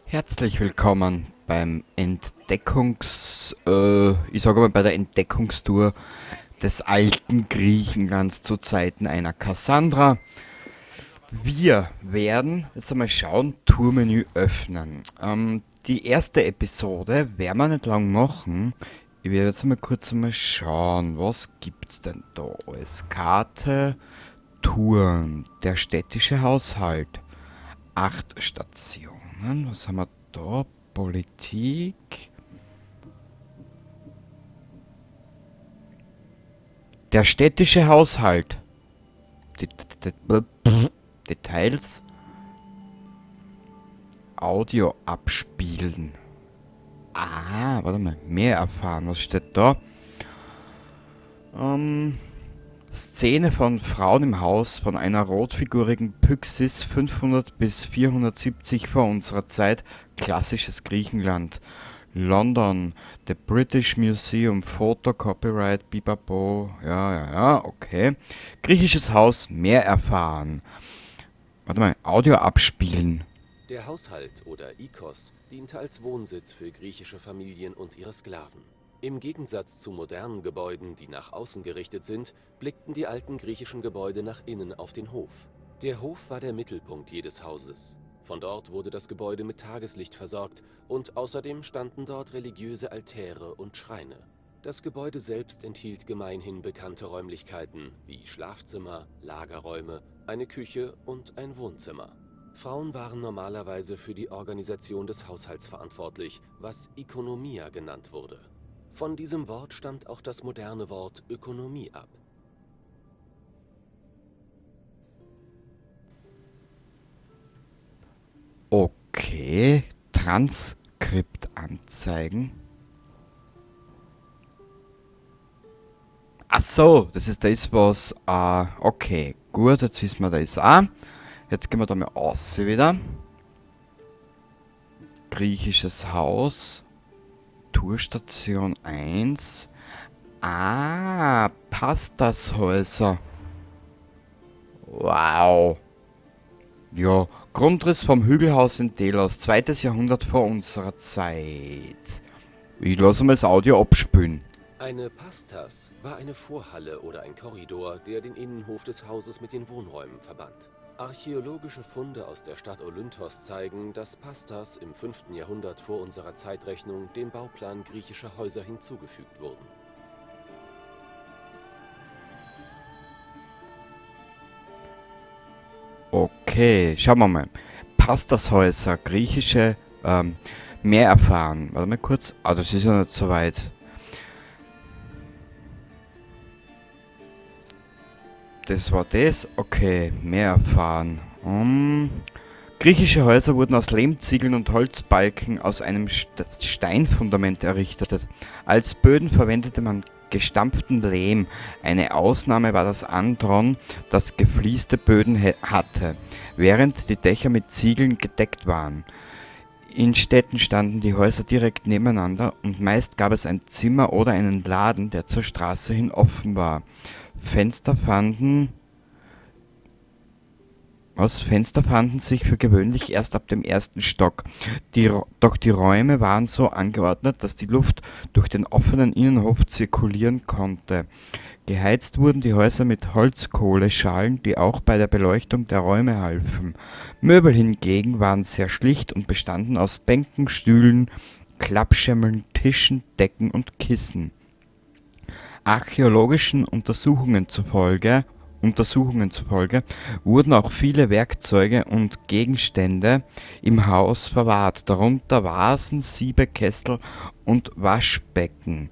Herzlich willkommen beim ich sage mal bei der Entdeckungstour des alten Griechenlands zu Zeiten einer Cassandra. Wir werden jetzt einmal schauen, Tourmenü öffnen. Die erste Episode werden wir nicht lang machen. Ich werde jetzt mal kurz einmal schauen, was gibt's denn da alles? Karte, Touren, der städtische Haushalt, 8 Stationen, was haben wir da? Politik, der städtische Haushalt, Details, Audio abspielen. Ah, warte mal, mehr erfahren, was steht da? Szene von Frauen im Haus von einer rotfigurigen Pyxis 500 bis 470 vor unserer Zeit, klassisches Griechenland. London, The British Museum, Photo, Copyright, Bibabo, ja, okay. Griechisches Haus, mehr erfahren. Warte mal, Audio abspielen. Der Haushalt oder Ikos diente als Wohnsitz für griechische Familien und ihre Sklaven. Im Gegensatz zu modernen Gebäuden, die nach außen gerichtet sind, blickten die alten griechischen Gebäude nach innen auf den Hof. Der Hof war der Mittelpunkt jedes Hauses. Von dort wurde das Gebäude mit Tageslicht versorgt und außerdem standen dort religiöse Altäre und Schreine. Das Gebäude selbst enthielt gemeinhin bekannte Räumlichkeiten wie Schlafzimmer, Lagerräume, eine Küche und ein Wohnzimmer. Frauen waren normalerweise für die Organisation des Haushalts verantwortlich, was Ökonomia genannt wurde. Von diesem Wort stammt auch das moderne Wort Ökonomie ab. Okay, Transkript anzeigen. Ach so, das ist das, was... okay, gut, jetzt wissen wir das auch. Jetzt gehen wir da mal raus wieder. Griechisches Haus. Tourstation 1. Ah, Pastashäuser. Wow. Ja, Grundriss vom Hügelhaus in Delos, 2. Jahrhundert vor unserer Zeit. Ich lasse mal das Audio abspülen. Eine Pastas war eine Vorhalle oder ein Korridor, der den Innenhof des Hauses mit den Wohnräumen verband. Archäologische Funde aus der Stadt Olynthos zeigen, dass Pastas im 5. Jahrhundert vor unserer Zeitrechnung dem Bauplan griechischer Häuser hinzugefügt wurden. Okay, schauen wir mal. Pastashäuser, griechische, mehr erfahren. Warte mal kurz. Ah, das ist ja nicht so weit. Das war das. Okay, mehr erfahren. Griechische Häuser wurden aus Lehmziegeln und Holzbalken aus einem Steinfundament errichtet. Als Böden verwendete man gestampften Lehm. Eine Ausnahme war das Andron, das geflieste Böden hatte, während die Dächer mit Ziegeln gedeckt waren. In Städten standen die Häuser direkt nebeneinander und meist gab es ein Zimmer oder einen Laden, der zur Straße hin offen war. Fenster fanden sich für gewöhnlich erst ab dem 1. Stock. Doch die Räume waren so angeordnet, dass die Luft durch den offenen Innenhof zirkulieren konnte. Geheizt wurden die Häuser mit Holzkohleschalen, die auch bei der Beleuchtung der Räume halfen. Möbel hingegen waren sehr schlicht und bestanden aus Bänken, Stühlen, Klappschemmeln, Tischen, Decken und Kissen. Archäologischen Untersuchungen zufolge wurden auch viele Werkzeuge und Gegenstände im Haus verwahrt, darunter Vasen, Siebe, Kessel und Waschbecken.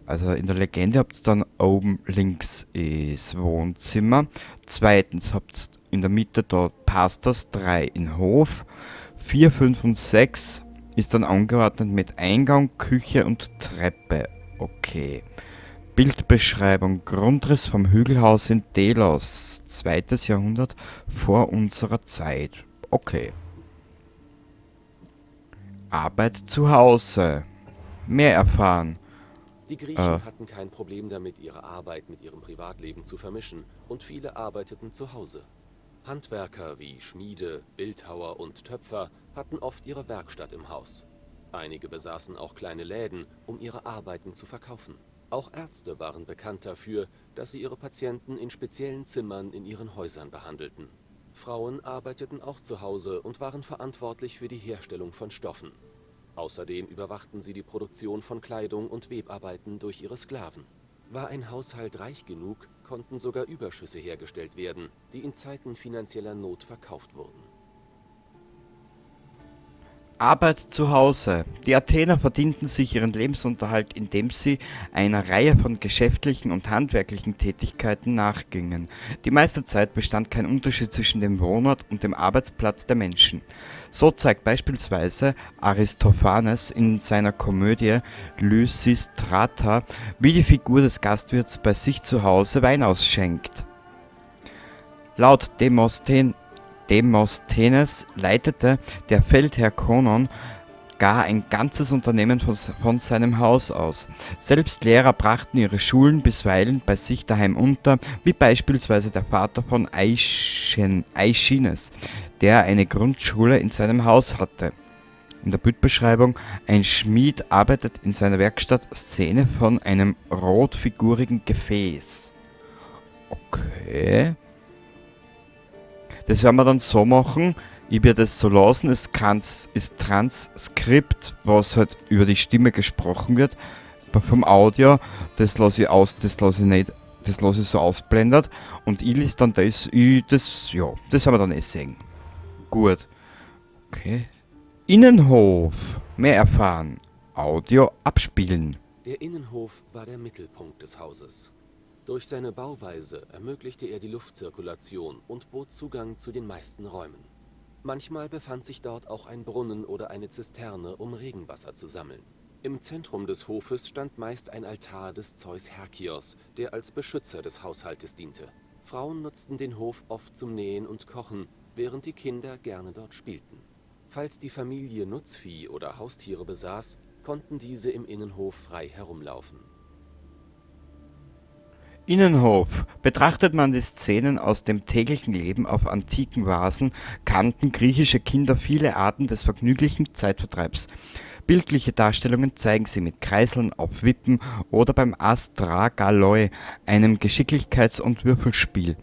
Also in der Legende habt ihr dann oben links das Wohnzimmer, zweitens habt ihr in der Mitte dort Pastas, 3 in Hof, 4, 5 und 6 ist dann angeordnet mit Eingang, Küche und Treppe. Okay. Bildbeschreibung: Grundriss vom Hügelhaus in Delos, 2. Jahrhundert vor unserer Zeit. Okay. Arbeit zu Hause. Mehr erfahren. Die Äh, Griechen hatten kein Problem damit, ihre Arbeit mit ihrem Privatleben zu vermischen, und viele arbeiteten zu Hause. Handwerker wie Schmiede, Bildhauer und Töpfer hatten oft ihre Werkstatt im Haus. Einige besaßen auch kleine Läden, um ihre Arbeiten zu verkaufen. Auch Ärzte waren bekannt dafür, dass sie ihre Patienten in speziellen Zimmern in ihren Häusern behandelten. Frauen arbeiteten auch zu Hause und waren verantwortlich für die Herstellung von Stoffen. Außerdem überwachten sie die Produktion von Kleidung und Webarbeiten durch ihre Sklaven. War ein Haushalt reich genug, konnten sogar Überschüsse hergestellt werden, die in Zeiten finanzieller Not verkauft wurden. Arbeit zu Hause. Die Athener verdienten sich ihren Lebensunterhalt, indem sie einer Reihe von geschäftlichen und handwerklichen Tätigkeiten nachgingen. Die meiste Zeit bestand kein Unterschied zwischen dem Wohnort und dem Arbeitsplatz der Menschen. So zeigt beispielsweise Aristophanes in seiner Komödie Lysistrata, wie die Figur des Gastwirts bei sich zu Hause Wein ausschenkt. Laut Demosthenes leitete der Feldherr Konon gar ein ganzes Unternehmen von seinem Haus aus. Selbst Lehrer brachten ihre Schulen bisweilen bei sich daheim unter, wie beispielsweise der Vater von Aischines, der eine Grundschule in seinem Haus hatte. In der Bildbeschreibung: Ein Schmied arbeitet in seiner Werkstatt, Szene von einem rotfigurigen Gefäß. Okay. Das werden wir dann so machen. Ich werde das so lassen. Es ist Transkript, was halt über die Stimme gesprochen wird. Vom Audio, das lasse ich aus, das lasse ich nicht, das lasse ich so ausblendet. Und ich lese dann das werden wir dann sehen. Gut. Okay. Innenhof. Mehr erfahren. Audio abspielen. Der Innenhof war der Mittelpunkt des Hauses. Durch seine Bauweise ermöglichte er die Luftzirkulation und bot Zugang zu den meisten Räumen. Manchmal befand sich dort auch ein Brunnen oder eine Zisterne, um Regenwasser zu sammeln. Im Zentrum des Hofes stand meist ein Altar des Zeus Herkios, der als Beschützer des Haushaltes diente. Frauen nutzten den Hof oft zum Nähen und Kochen, während die Kinder gerne dort spielten. Falls die Familie Nutzvieh oder Haustiere besaß, konnten diese im Innenhof frei herumlaufen. Innenhof. Betrachtet man die Szenen aus dem täglichen Leben auf antiken Vasen, kannten griechische Kinder viele Arten des vergnüglichen Zeitvertreibs. Bildliche Darstellungen zeigen sie mit Kreiseln auf Wippen oder beim Astragaloi, einem Geschicklichkeits- und Würfelspiel.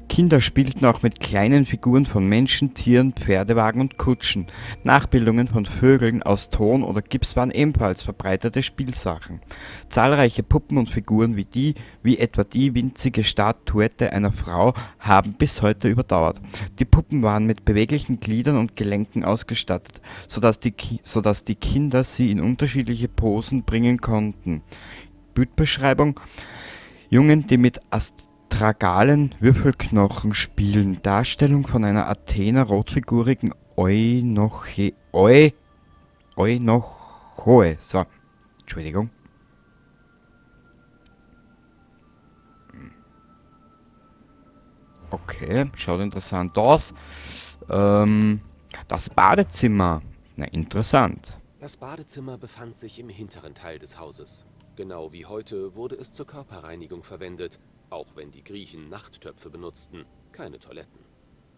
Kinder spielten auch mit kleinen Figuren von Menschen, Tieren, Pferdewagen und Kutschen. Nachbildungen von Vögeln aus Ton oder Gips waren ebenfalls verbreitete Spielsachen. Zahlreiche Puppen und Figuren wie etwa die winzige Statuette einer Frau, haben bis heute überdauert. Die Puppen waren mit beweglichen Gliedern und Gelenken ausgestattet, sodass die Kinder sie in unterschiedliche Posen bringen konnten. Bildbeschreibung: Jungen, die mit astragalen Würfelknochen spielen. Darstellung von einer Athener rotfigurigen Eunoche. So, Entschuldigung. Okay, schaut interessant aus. Das Badezimmer. Na, interessant. Das Badezimmer befand sich im hinteren Teil des Hauses. Genau wie heute wurde es zur Körperreinigung verwendet, auch wenn die Griechen Nachttöpfe benutzten, keine Toiletten.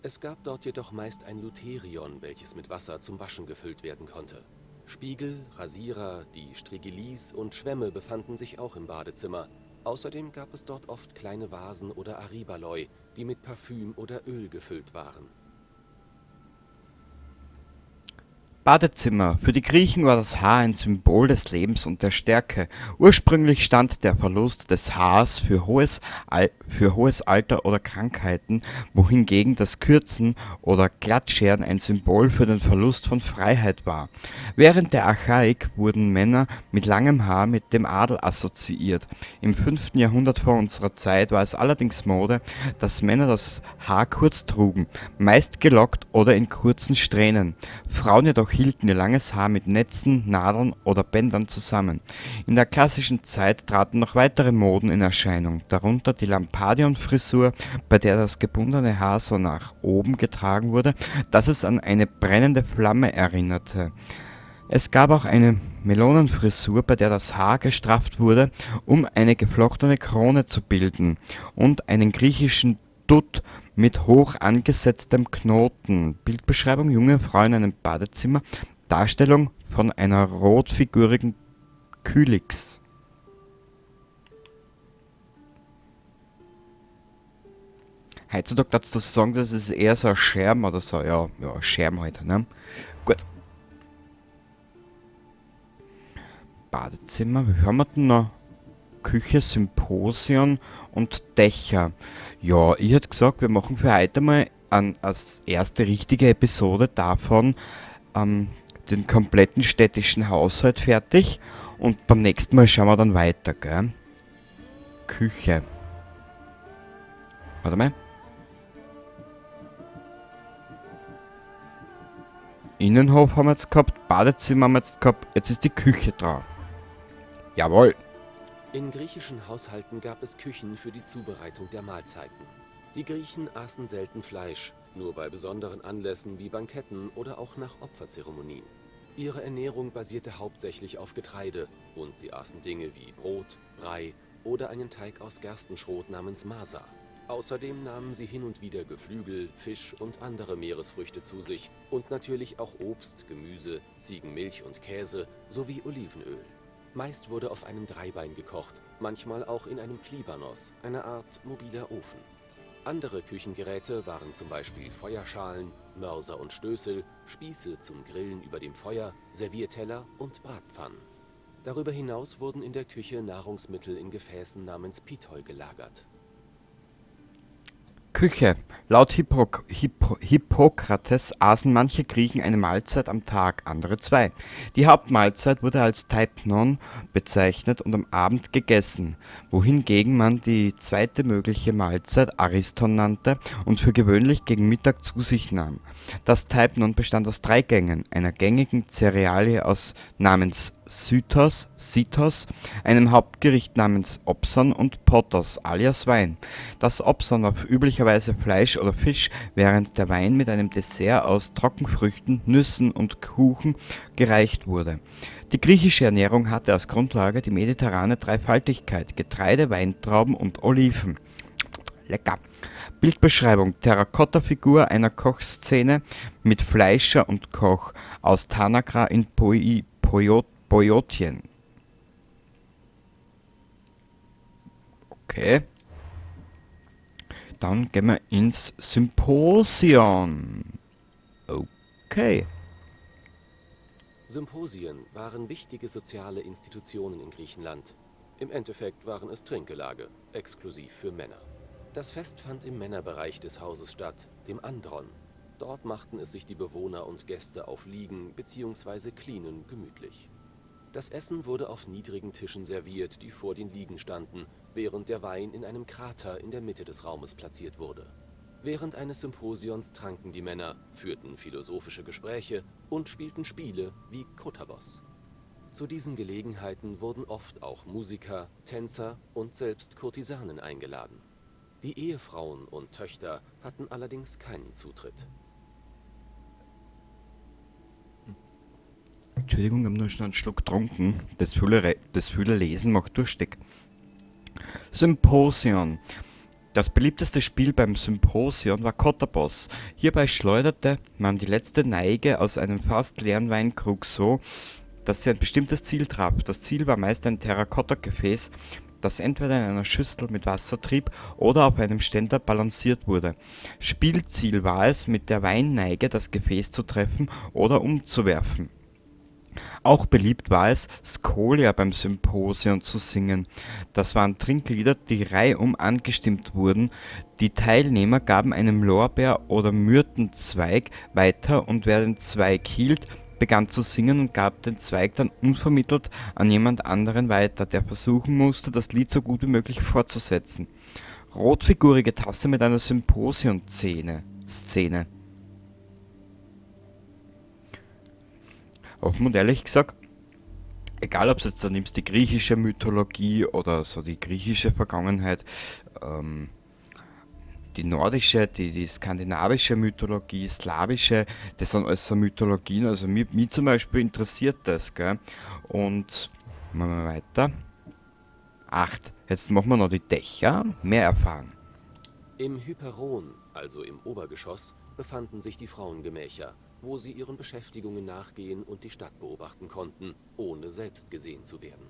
Es gab dort jedoch meist ein Luterion, welches mit Wasser zum Waschen gefüllt werden konnte. Spiegel, Rasierer, die Strigilis und Schwämme befanden sich auch im Badezimmer. Außerdem gab es dort oft kleine Vasen oder Aribaloi, die mit Parfüm oder Öl gefüllt waren. Badezimmer. Für die Griechen war das Haar ein Symbol des Lebens und der Stärke. Ursprünglich stand der Verlust des Haars für hohes Alter oder Krankheiten, wohingegen das Kürzen oder Glattscheren ein Symbol für den Verlust von Freiheit war. Während der Archaik wurden Männer mit langem Haar mit dem Adel assoziiert. Im 5. Jahrhundert vor unserer Zeit war es allerdings Mode, dass Männer das Haar kurz trugen, meist gelockt oder in kurzen Strähnen. Frauen jedoch hielten ihr langes Haar mit Netzen, Nadeln oder Bändern zusammen. In der klassischen Zeit traten noch weitere Moden in Erscheinung, darunter die Lampadion-Frisur, bei der das gebundene Haar so nach oben getragen wurde, dass es an eine brennende Flamme erinnerte. Es gab auch eine Melonenfrisur, bei der das Haar gestrafft wurde, um eine geflochtene Krone zu bilden, und einen griechischen Dutt mit hoch angesetztem Knoten. Bildbeschreibung: junge Frau in einem Badezimmer. Darstellung von einer rotfigurigen Kylix. Heutzutage darfst du sagen, das ist eher so ein Scherm oder so. Ja, Scherm halt, ne? Gut. Badezimmer, wie haben wir denn noch? Küche, Symposion und Dächer. Ja, ich hätte gesagt, wir machen für heute mal als erste richtige Episode davon den kompletten städtischen Haushalt fertig. Und beim nächsten Mal schauen wir dann weiter, gell? Küche. Warte mal. Innenhof haben wir jetzt gehabt, Badezimmer haben wir jetzt gehabt, jetzt ist die Küche dran. Jawohl. In griechischen Haushalten gab es Küchen für die Zubereitung der Mahlzeiten. Die Griechen aßen selten Fleisch, nur bei besonderen Anlässen wie Banketten oder auch nach Opferzeremonien. Ihre Ernährung basierte hauptsächlich auf Getreide und sie aßen Dinge wie Brot, Brei oder einen Teig aus Gerstenschrot namens Masa. Außerdem nahmen sie hin und wieder Geflügel, Fisch und andere Meeresfrüchte zu sich und natürlich auch Obst, Gemüse, Ziegenmilch und Käse sowie Olivenöl. Meist wurde auf einem Dreibein gekocht, manchmal auch in einem Klibanos, einer Art mobiler Ofen. Andere Küchengeräte waren zum Beispiel Feuerschalen, Mörser und Stößel, Spieße zum Grillen über dem Feuer, Servierteller und Bratpfannen. Darüber hinaus wurden in der Küche Nahrungsmittel in Gefäßen namens Pithoi gelagert. Küche. Laut Hippokrates aßen manche Griechen eine Mahlzeit am Tag, andere zwei. Die Hauptmahlzeit wurde als Taipnon bezeichnet und am Abend gegessen, wohingegen man die zweite mögliche Mahlzeit Ariston nannte und für gewöhnlich gegen Mittag zu sich nahm. Das Taipnon bestand aus 3 Gängen, einer gängigen Cerealie namens Sitos, einem Hauptgericht namens Opson und Potos alias Wein. Das Opson war üblicherweise Fleisch oder Fisch, während der Wein mit einem Dessert aus Trockenfrüchten, Nüssen und Kuchen gereicht wurde. Die griechische Ernährung hatte als Grundlage die mediterrane Dreifaltigkeit: Getreide, Weintrauben und Oliven. Lecker. Bildbeschreibung: Terrakotta-Figur einer Kochszene mit Fleischer und Koch aus Tanagra in Boeotien. Okay. Dann gehen wir ins Symposion. Okay. Symposien waren wichtige soziale Institutionen in Griechenland. Im Endeffekt waren es Trinkgelage, exklusiv für Männer. Das Fest fand im Männerbereich des Hauses statt, dem Andron. Dort machten es sich die Bewohner und Gäste auf Liegen bzw. Klinen gemütlich. Das Essen wurde auf niedrigen Tischen serviert, die vor den Liegen standen, während der Wein in einem Krater in der Mitte des Raumes platziert wurde. Während eines Symposions tranken die Männer, führten philosophische Gespräche und spielten Spiele wie Kotabos. Zu diesen Gelegenheiten wurden oft auch Musiker, Tänzer und selbst Kurtisanen eingeladen. Die Ehefrauen und Töchter hatten allerdings keinen Zutritt. Entschuldigung, ich habe nur schon einen Schluck getrunken. Das viele Lesen macht durstig. Symposion. Das beliebteste Spiel beim Symposion war Kotabos. Hierbei schleuderte man die letzte Neige aus einem fast leeren Weinkrug so, dass sie ein bestimmtes Ziel traf. Das Ziel war meist ein Terrakotta-Gefäß, das entweder in einer Schüssel mit Wasser trieb oder auf einem Ständer balanciert wurde. Spielziel war es, mit der Weinneige das Gefäß zu treffen oder umzuwerfen. Auch beliebt war es, Scholia beim Symposion zu singen. Das waren Trinklieder, die reihum angestimmt wurden. Die Teilnehmer gaben einem Lorbeer- oder Myrtenzweig weiter und wer den Zweig hielt, begann zu singen und gab den Zweig dann unvermittelt an jemand anderen weiter, der versuchen musste, das Lied so gut wie möglich fortzusetzen. Rotfigurige Tasse mit einer Symposion-Szene. Offen und ehrlich gesagt, egal ob du jetzt da nimmst die griechische Mythologie oder so die griechische Vergangenheit, die nordische, die skandinavische Mythologie, slawische, das sind alles so Mythologien. Also mich zum Beispiel interessiert das, gell? Und machen wir weiter. 8. Jetzt machen wir noch die Dächer. Mehr erfahren. Im Hyperon, also im Obergeschoss, befanden sich die Frauengemächer, wo sie ihren Beschäftigungen nachgehen und die Stadt beobachten konnten, ohne selbst gesehen zu werden.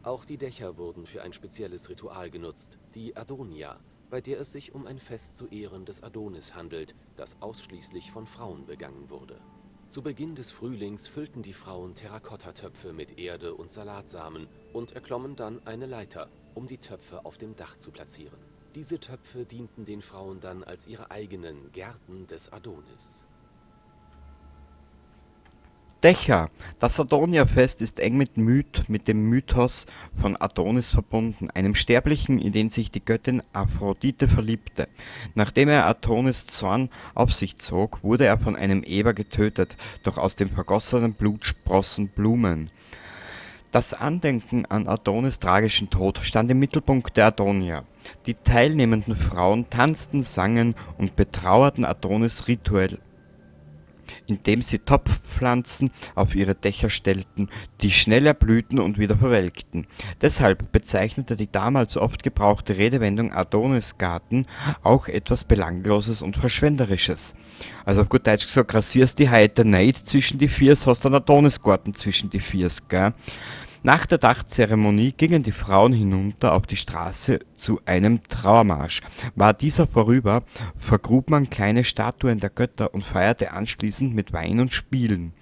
Auch die Dächer wurden für ein spezielles Ritual genutzt, die Adonia, bei der es sich um ein Fest zu Ehren des Adonis handelt, das ausschließlich von Frauen begangen wurde. Zu Beginn des Frühlings füllten die Frauen Terrakottatöpfe mit Erde und Salatsamen und erklommen dann eine Leiter, um die Töpfe auf dem Dach zu platzieren. Diese Töpfe dienten den Frauen dann als ihre eigenen Gärten des Adonis. Dächer. Das Adonia-Fest ist eng mit dem Mythos von Adonis verbunden, einem Sterblichen, in den sich die Göttin Aphrodite verliebte. Nachdem er Adonis Zorn auf sich zog, wurde er von einem Eber getötet, doch aus dem vergossenen Blut sprossen Blumen. Das Andenken an Adonis' tragischen Tod stand im Mittelpunkt der Adonia. Die teilnehmenden Frauen tanzten, sangen und betrauerten Adonis rituell, indem sie Topfpflanzen auf ihre Dächer stellten, die schnell erblühten und wieder verwelkten. Deshalb bezeichnete die damals oft gebrauchte Redewendung Adonisgarten auch etwas Belangloses und Verschwenderisches. Also auf gut Deutsch gesagt, rasierst die Heide nicht zwischen die Viers, hast einen Adonisgarten zwischen die Viers, gell? Nach der Dachzeremonie gingen die Frauen hinunter auf die Straße zu einem Trauermarsch. War dieser vorüber, vergrub man kleine Statuen der Götter und feierte anschließend mit Wein und Spielen.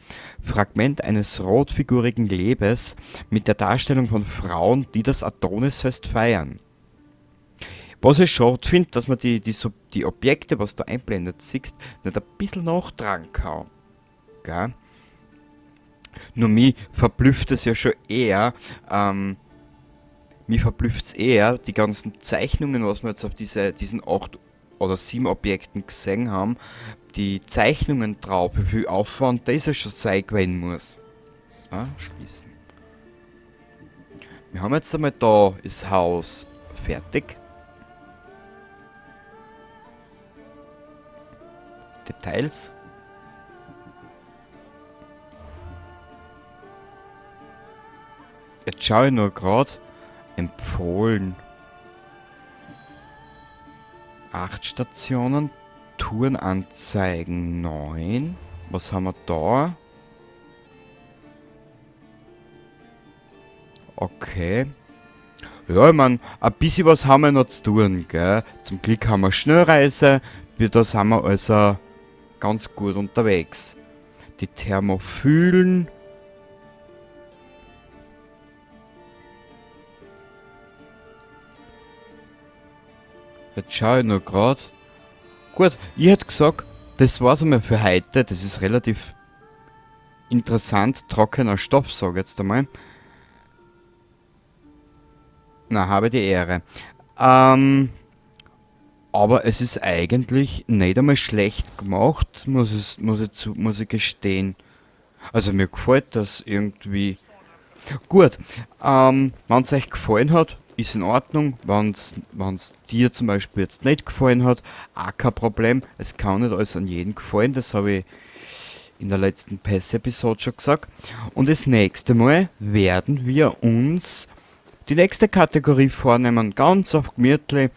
Fragment eines rotfigurigen Lebes mit der Darstellung von Frauen, die das Adonisfest feiern. Was ich schade finde, dass man die Objekte, was du einblendet siehst, nicht ein bisschen nachtragen kann. Gell? Nur mich verblüfft es ja schon eher, mich verblüfft es eher, die ganzen Zeichnungen, was wir jetzt auf diesen 8 oder 7 Objekten gesehen haben, die Zeichnungen drauf, wie viel Aufwand das ja schon sein gewesen muss. So, schließen. Wir haben jetzt einmal da das Haus fertig. Details. Jetzt schaue ich nur gerade. Empfohlen. 8 Stationen. Tourenanzeigen 9. Was haben wir da? Okay. Ja, ich meine, ein bisschen was haben wir noch zu tun, gell? Zum Glück haben wir Schnellreise. Da sind wir also ganz gut unterwegs. Die Thermophilen. Jetzt schaue ich nur gerade. Gut, ich hätte gesagt, das war's einmal für heute. Das ist relativ interessant, trockener Stoff, sage ich jetzt einmal. Na, habe die Ehre. Aber es ist eigentlich nicht einmal schlecht gemacht, muss ich gestehen. Also mir gefällt das irgendwie. Gut, wenn es euch gefallen hat, ist in Ordnung. Wenn es dir zum Beispiel jetzt nicht gefallen hat, auch kein Problem. Es kann nicht alles an jeden gefallen, das habe ich in der letzten PES-Episode schon gesagt. Und das nächste Mal werden wir uns die nächste Kategorie vornehmen, ganz auf gemütlich.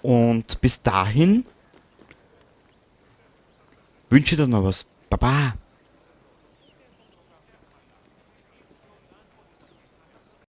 Und bis dahin wünsche ich dir noch was. Baba!